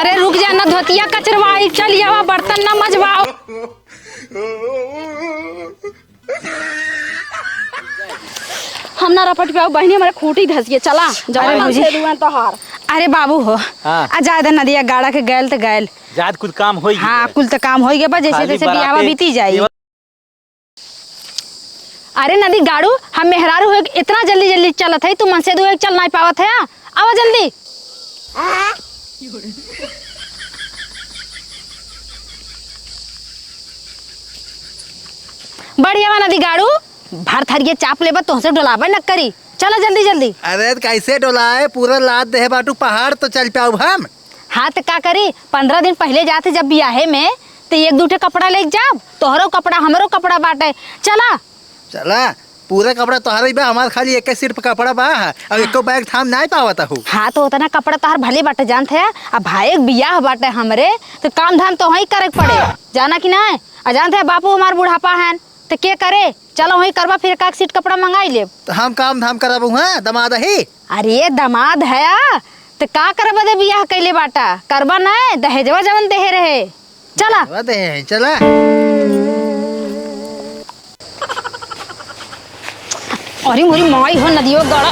अरे रुक जा ना, धोतिया कचरवाई, चल यहाँ बर्तन ना मजवाओ। हम ना रपट पे बहनी हमारे खूटी धस गए, चला जा तो हार। अरे बाबू हो आ जाए नदिया गाड़ा के गैल तो गैल जात कुछ काम होई। हाँ कुल तो काम होई गया, जैसे जैसे बियाह बीती जाई। अरे नदी गाड़ू हम मेहरारू हो, इतना जल्दी जल्दी चलत है, तू मन से दो चल नहीं पावत है। आवा जल्दी। बढ़िया नदी गाड़ू भर थरिये चाप लेबा तुमसे डोलाबे न करी, चलो जल्दी जल्दी। अरे कैसे डोलाए, पूरा लाद दे बाटू पहाड़ तो चल पाऊ हम। हाँ तो का करी, 15 दिन पहले जाते जब बियाहे में तो एक दूठे कपड़ा ले जाओ, तोहरो कपड़ा हमरो कपड़ा बाटे, चला चला। पूरा कपड़ा तोहरा बा, हमार खाली एक सिर पे कपड़ा बा, अब एको बैग थाम नहीं पावत हूँ। हाँ तो उतना कपड़ा तोहर भले बाटे जानते है, अब भाई बियाह बाटे हमरे तो काम धाम तो वही करे पड़े, जाना कि नहीं। जानते है बापू हमार बुढ़ापा है तो के करे, चलो वही करवा, फिर एक सीट कपड़ा मंगाई ले। तो हम काम धाम करब हाँ, दमाद ही। अरे दमाद है तो का करबा दे बियाह कैले बाटा, करबा नहीं दहेजवा जवन देहे रहे, चला दे चला। अरे मोरी माई हो नदियों गाड़ा,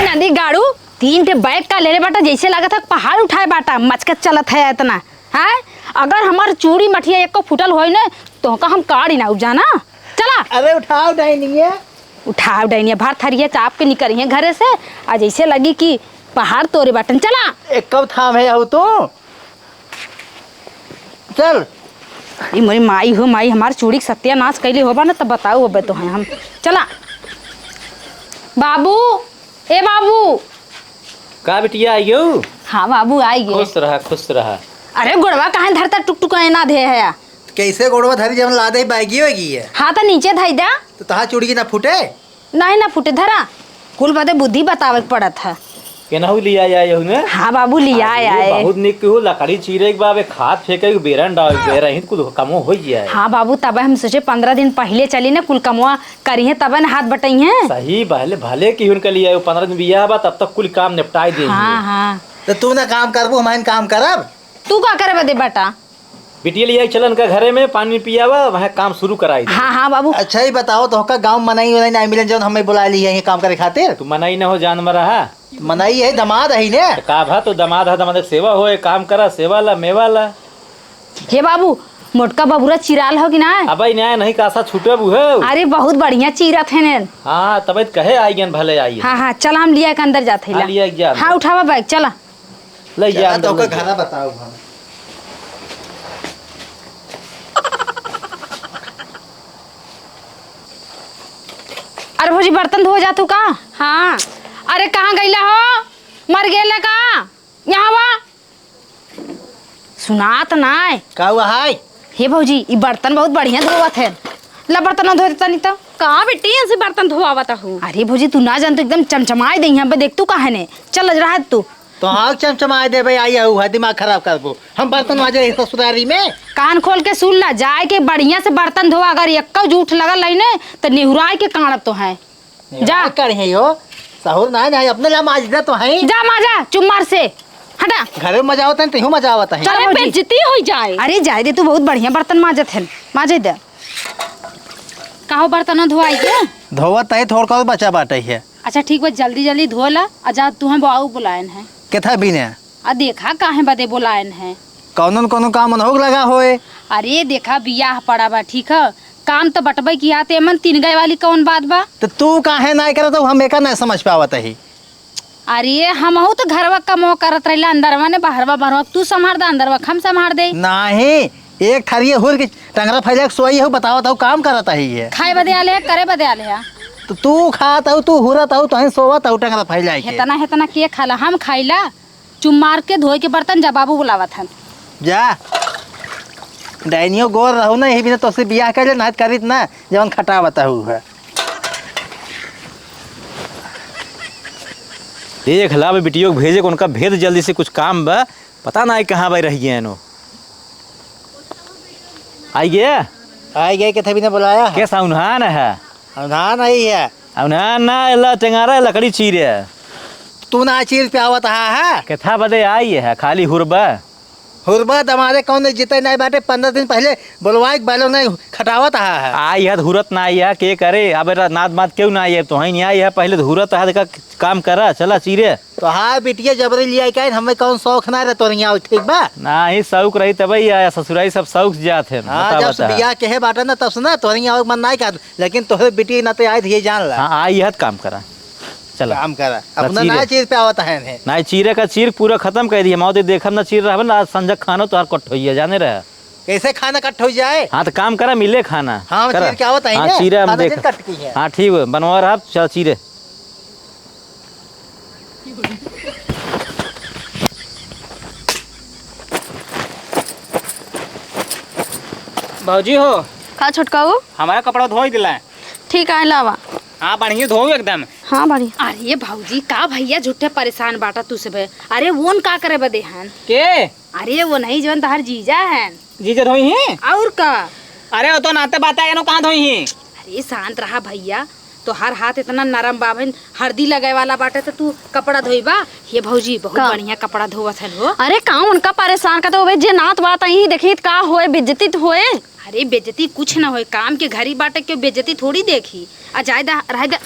नदी गाड़ू 3 ठे बैग का ले बाटा, जैसे लगा था पहाड़ उठाए बाटा, मचकत चलत है इतना है। अगर हमार चूड़ी मठिया एक को फुटल होई ना तो का हम काढ़ी ना उपजाना, चला। अरे उठाओ डाइनिया, उठाओ डाइनिया, भार थरिया चाप के निकल है घरे से, आज ऐसे लगी कि पहाड़ तोरे बाटन, चला। एक कब थाम है अब तो चल। ये मोरी माई हो माई, हमार चूड़ी सत्यानाश कैले होबा ना तब बताओ अब तो है हम, चला। बाबू ए बाबू। का बिटिया आई गयो? हाँ बाबू आई गए। खुश रहा खुश रहा। अरे गोड़वा कहाँ धरता टुक टुक ना दे है। कैसे गोड़वा धरी जब लादे बैगी होगी है। हाँ तो नीचे धई दा तो तहा चूड़ी की ना फूटे, नहीं ना फूटे धरा, कुल बातें बुद्धि बतावे पड़ा था। केनाहू लिया आए हो ने? हाँ बाबू लिया आए। बहुत निक हो, लकड़ी चीरे के बाबे खाद फेंके के बेरन डाल बेरा ही कुल कमो हो जाए। हाँ बाबू तब हम सोचे 15 दिन पहले चली ना, कुल कमवा करी है तब न हाथ बटाई है। सही भले भले की हुन के लिए 15 दिन बियाह बा, तब तक कुल काम निपटाई दे। हाँ हाँ तो तू ना काम करबो, हम काम करब। तू का करे बदे बेटा? बिटिया लिया चलन का घरे में पानी पियावा, वह काम शुरू कराई। हाँ हाँ बाबू। अच्छा ही बताओ तो का गांव मनाई वाला नहीं मिलन जब हमें बुला ली है काम करे खातिर। तू मनाई न हो जान मरा है, मनाई है दमाद है ने का भा तो दमाद है, दमाद सेवा होए, काम करा, सेवा ला मेवा ला। हे बाबू मोटका बबूरा चिराल हो कि ना? अब न्याय नहीं कासा छूटे बुहे। अरे बहुत बढ़िया चीरत है ने। हाँ तब कहे आई गन भले आई। हाँ हाँ चल हम लिया के अंदर जाते हाँ, लिया जा। हाँ उठावा बैग चला ले जा तो का खाना बताओ हम। अरे भौजी बर्तन धो जा तू का? हाँ। अरे कहाँ गईला हो, मर गेले का? यहाँ वा सुनात नाय का हुआ हाय? हे भौजी ये बर्तन बहुत बढ़िया धोवत है, ला बर्तन धो देता नहीं तो कहाँ बेटी ऐसे बर्तन धोआवत हूँ। अरे भौजी तू ना जान तो एकदम चमचमाए दे यहाँ पे, देख तू कहाँ ने चल रहा है तू तो हाँ चमचमाए दे भाई, आई हुआ दिमाग खराब करबो। हम बर्तन माजे ससुरारी में। कान खोल के सुन ला, जाए के बढ़िया से बर्तन धोआ, अगर एक झूठ लगल नहीं ने तो निहुराए के कानत तो है। जा कर है यो सहूर ना नहीं अपने ला माजदा तो है। जा माजा चुम्मार से हटा, घरे में मजा आवत है तो मजा आवत है। चल बेइज्जती हो जाए। अरे जाए दे, तू बहुत बढ़िया बर्तन माजत है, माजे दे। कहो बर्तन धोआई के धोवत है थोड़ का बचा बाटे है। अच्छा ठीक बा, जल्दी जल्दी धो ला। आजा तू हम बाऊ बुलायन है केथा बिने आ देखा काहे बदे बुलायन है, कौन कोनो काम मनोग लगा होए। अरे देखा बियाह पड़ा बा, ठीक है काम तो बटबे की आते मन 3 गए वाली कौन बात बा। तो तू काहे ना करत हो, हम एका नहीं समझ पावत है। अरे हमहू तो घरवा कमो करत रहला, अंदरवा ने बाहरवा बाहरवा तू संभार दे, अंदरवा हम संभार दे। नहीं एक थरिये हुर के टंगरा फैले सोई हो, बतावत हो काम करत है। खाए बदे आले है, करे बदे आले है। तो तू खात हो, तू हुरत हो, तो सोवत हो टंगरा फैलाई के। हेतना हेतना के खाला, हम खाइला चुम्मार के धोए के बर्तन जब बाबू बुलावत हन। जा डाइनियो गोर रहो ना, यही बिना तो से बियाह कर ले ना करित ना जवन खटा बताहू है। देख ला बे बिटियो भेजे उनका भेद जल्दी से, कुछ काम बा, पता ना कहाँ भाई रह गए नो। आई गया आई गए के थी ने बुलाया है। कैसा उन्हान है? अवधान आई है। उन्हान ना ला टेंगारा लकड़ी चीरे। तू ना चीर पे आवत है कथा बदे आई है खाली हुरबा। हुरबा हमारे कौन जीते नहीं बाटे 15 दिन पहले बुलवाए बैलो नहीं खटावत है। आई है हुरत ना आई है के करे अब नाद मात क्यों ना आई है तो ही नहीं आई है पहले हुरत है का काम करा चला चीरे। तो हाँ बिटिया जबरी लिया क्या हमें कौन शौक ना रहे तो यहाँ ठीक बा ना ही शौक रही तब आया ससुराई सब शौक जात है। हाँ जब बिया के है बाटा ना तब से ना तो यहाँ मन नहीं कर लेकिन तोहरे बिटिया ना तो आए थे ये जान ला। हाँ आई है काम करा चला काम करा अपना ना चीर पे आवत है ना चीरे का चीर पूरा खत्म कर दिया मौत देखम ना चीर रहा ना संजक खानो तो कट होइए जाने रहे कैसे खाना कट हो जाए। हाँ तो काम करा मिले खाना। हाँ चीर क्या होता है हाँ चीरे हम देख कट की है। हाँ ठीक है बनवा रहा चल चीरे। भौजी हो का छोटकाऊ हमारा कपड़ा धो ही दिला। ठीक है लावा। हाँ बढ़िया धो एकदम। हाँ बड़ी। अरे भाऊजी का भैया झूठे परेशान बाटा तू से। अरे वो का करे बदे हन के अरे वो नहीं जवन तहार जीजा है जीजा धोई ही और का। अरे वो तो नाते बात आया कहाँ धोई ही। अरे शांत रहा भैया तो हर हाथ इतना नरम बाबन हल्दी लगे वाला बाटे तो तू कपड़ा धोईबा। ये भौजी बहुत बढ़िया कपड़ा धोवत है हो। अरे का उनका परेशान का तो जे नात बात आई देखी का होए बेइज्जती होए। अरे बेइज्जती कुछ ना होए काम के घरी बाटे के बेइज्जती थोड़ी देखी आ जायदा रह जा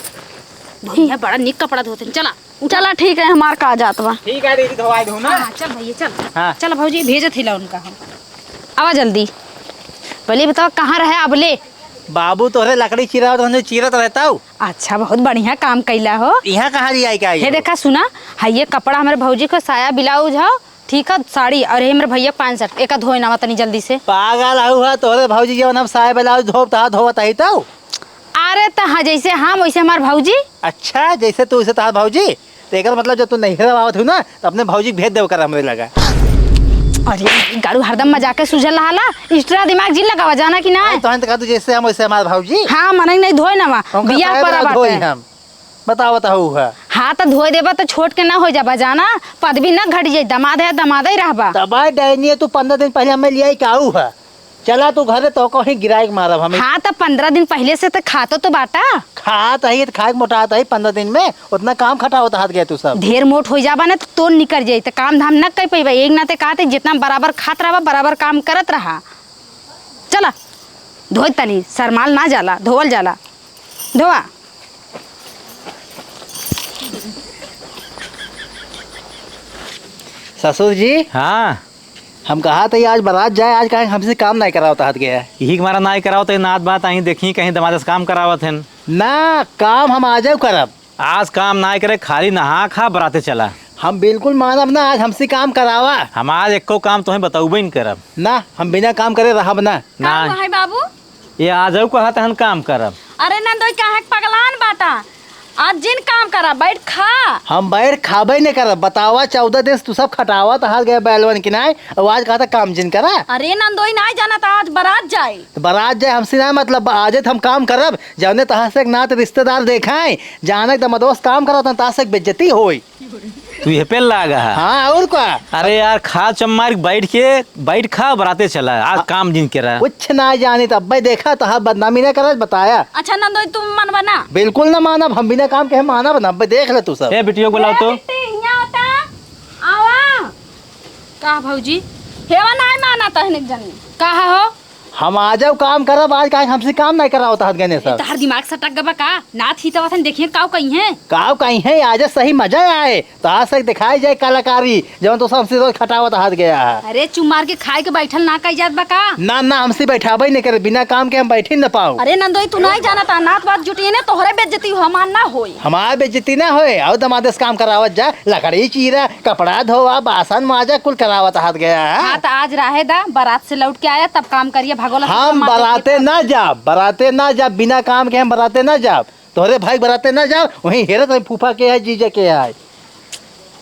भैया बड़ा निक कपड़ा धोते चला चला ठीक है हमार का जात बा। ठीक है दीदी धोवाई धो ना। हाँ चल भैया चल। हाँ। चल भौजी भेजत हिला उनका हम आवा जल्दी। पहले बताओ कहाँ रहे अबले। बाबू तोहरे लकड़ी चीरा तो चीरत रहता हूँ। अच्छा बहुत बढ़िया काम कैला हो। यहाँ कहाँ लिया क्या हे देखा सुना है ये कपड़ा हमारे भौजी को साया ब्लाउज है ठीक है साड़ी और ये मेरे भैया 5 शर्ट एक धोए ना तनी जल्दी से। पागल हुआ तोहरे भौजी जब हम साया ब्लाउज धोवत ही तो। अरे तो हाँ जैसे हम वैसे हमारे भौजी। अच्छा जैसे तू वैसे तार भौजी तो एक मतलब जब तू नहीं आवत हूँ ना तो अपने भौजी भेज देव कर हमरे लगा। अरे गाड़ू हरदम मजाक के सुझल रहा एक्स्ट्रा दिमाग जी लगावा जाना कि ना। तो जैसे हम वैसे हमारे भौजी। हाँ मन नहीं धोए ना बिया पर हम बताओ है। हाँ तो धोए देबा तो छोट के ना हो जाबा जाना पदवी ना घट जाए दमाद है दमाद ही रहबा। दबाई डायनी तू 15 दिन पहले हमें लिया क्या है चला तू घरे तो कहीं गिराए मारब हमें। हाँ तो 15 दिन पहले से तो खातो तो बाटा खात है खाए मोटाता है 15 दिन में उतना काम खटा होता हाथ गया तू सब ढेर मोट हो जाबा ना तो तोड़ निकल जाये तो काम धाम न कर पैबा एक नाते कहते जितना बराबर खात रहा बराबर काम करत रहा। चला धोए तनी सरमाल ना जाला धोवल जाला धोआ। ससुर जी। हाँ हम कहा था आज बारात जाए आज कहीं हमसे काम नहीं करा होता हाथ गया यही हमारा ना कराओ तो नात बात आई देखी कहीं दमाद से काम करावत है ना काम हम आ जाओ करब। आज काम ना करे खाली नहा खा बराते चला। हम बिल्कुल मानब ना आज हमसे काम करावा। हम आज एको काम तुम्हें बताऊबे नहीं करब ना हम बिना काम करे रहब ना। है बाबू ये आ जाओ कहा तहन काम करब। अरे नंदोई कहाँ पगलान बाटा आज जिन काम करा बैठ खा। हम बैठ खाबे नहीं करब बतावा 14 दिन तू सब खटावा तो हाथ गया बैलवन की नाय और आज कहा था काम जिन करा। अरे नंदोई ना जाना था आज बारात जाए तो बारात जाए हमसे ना मतलब आज हम काम करब जौने तहा से नात रिश्तेदार देखाए जाने तो मदोस काम करा तहा से बेइज्जती होई। तू ये पे लागा है। हाँ और क्या। अरे यार खा चम्मार बैठ खा बराते चला आज काम जिन करा कुछ ना जानी तब भाई देखा तो बदनामी ना कर बताया। अच्छा नंदोई तुम मन बना बिल्कुल ना मानब हम बिना काम के माना बना देख ले तू सब। ए बिटियो को बुलाओ तो का भौजी हेवा नहीं माना तहने जनी कहा हो हम आ जाओ काम करब आज कहीं हमसे काम नहीं करा होता हाथ गने सब। तहर दिमाग सटक गबा का नाथ ही तवा देखिए काव कहीं है काव कहीं है आज सही मजा आए तो आज से दिखाई जाए कलाकारी जब तो सबसे रोज खटावत हाथ गया है। अरे चुमार के खाए के बैठल ना कही जात बा का ना हमसे बैठाबे नहीं करे बिना काम के हम बैठे न पाओ। अरे नंदोई तू नहीं जाना था नाथ बात जुटी ने तोहरे बेइज्जती हो हमार ना होई हमारे बेइज्जती ना होए और दमादस काम करावत जा लकड़ी चीरा कपड़ा धोवा बासन माजा कुल करावत हाथ गया है। हाँ तो आज रहे दा बारात से लौट के आया तब काम करिए भगोला हम बराते ना जा बिना काम के हम बराते ना जाब तोहरे भाई बराते ना जाओ वहीं हेरत है फूफा के है जीजा के है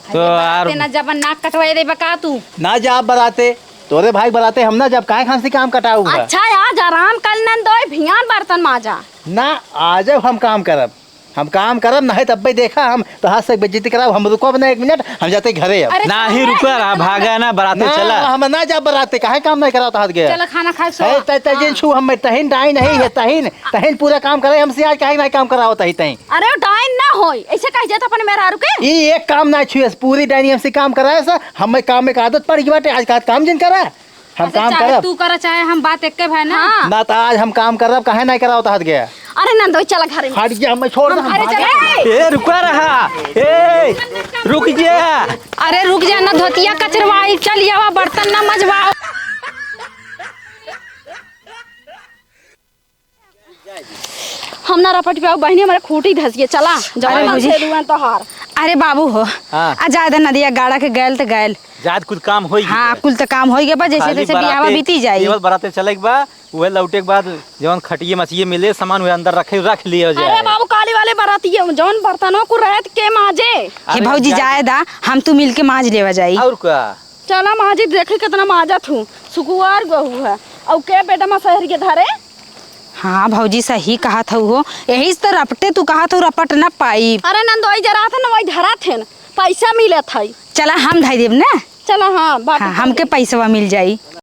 तो यार ना जब नाक कटवाए दे बका तू ना जाब बराते तोरे भाई बराते हम ना जब काहे खांसी काम कटाऊंगा। अच्छा आज आराम कर नंदोई भियान बर्तन माजा ना आ जाओ हम काम करब हम काम करब ना है तब भी देखा हम तो हाथ से बेइज्जती कराब। हम रुको ना 1 मिनट, हम जाते घरे अब। अरे ना ही रुका रहा, भागा ना बराते ना, चला। हम ना जा बराते, काहे काम नहीं कराओ हाथ गया। चलो खाना खाए सो। है तजिन छू हम तहिन डाई नहीं है, तहिन तहिन पूरा काम करे हमसे। आज काहे नहीं काम कराओ तही तही। अरे डाइन ना होई, ऐसे कह जाता अपन मेरा रुके। ई एक काम ना छुए, पूरी डाइनी हमसे काम कराए सा। हम काम में आदत पड़ गई बाटे, आज का काम जिन करा हम काम चाहे करब तू कर चाहे हम बात एक के भाई ना। ना। तो आज हम काम करब, काहे नहीं कराओ हाथ गया। अरे नंदोई चल घरे में। हट गया, हम छोड़ दे, हम अरे भागे। चल। ए रुका रहा, ए रुक जा। अरे रुक जा ना, धोतिया कचरवाई, चल आवा बर्तन ना मजवाओ। हम ना रपट पे बहनी हमारे खूटी धस गए। चला अरे मुझे तो हार। अरे बाबू हो हाँ। आ ज्यादा नदिया गाड़ा के गैल तो गैल। जात कुछ काम होई। हाँ कुल तो काम हो गया बा, जैसे तैसे बियावा बीती जाई। केवल बराते चले के बा, उहे लौटे के बाद जवन खटिए मछिए मिले सामान उहे अंदर रख लिया जाए। अरे बाबू काली वाले बराती जौन बर्तनों को रहत के माजे। हे भौजी जाए दा, हम तू मिल के माज लेवा जाई। और का चला माजी, देखी कितना माजत हूँ। सुकुआर गहू है और के बेटा मा शहर के धरे। हाँ भौजी सही कहा था वो, यही से रपटे तू कहा था रपट न पाई। अरे नंदोई जरा था ना वही धरा थे न, पैसा मिले था। चला हम धाई देव ना। चला हाँ, हमके पैसा मिल जाई।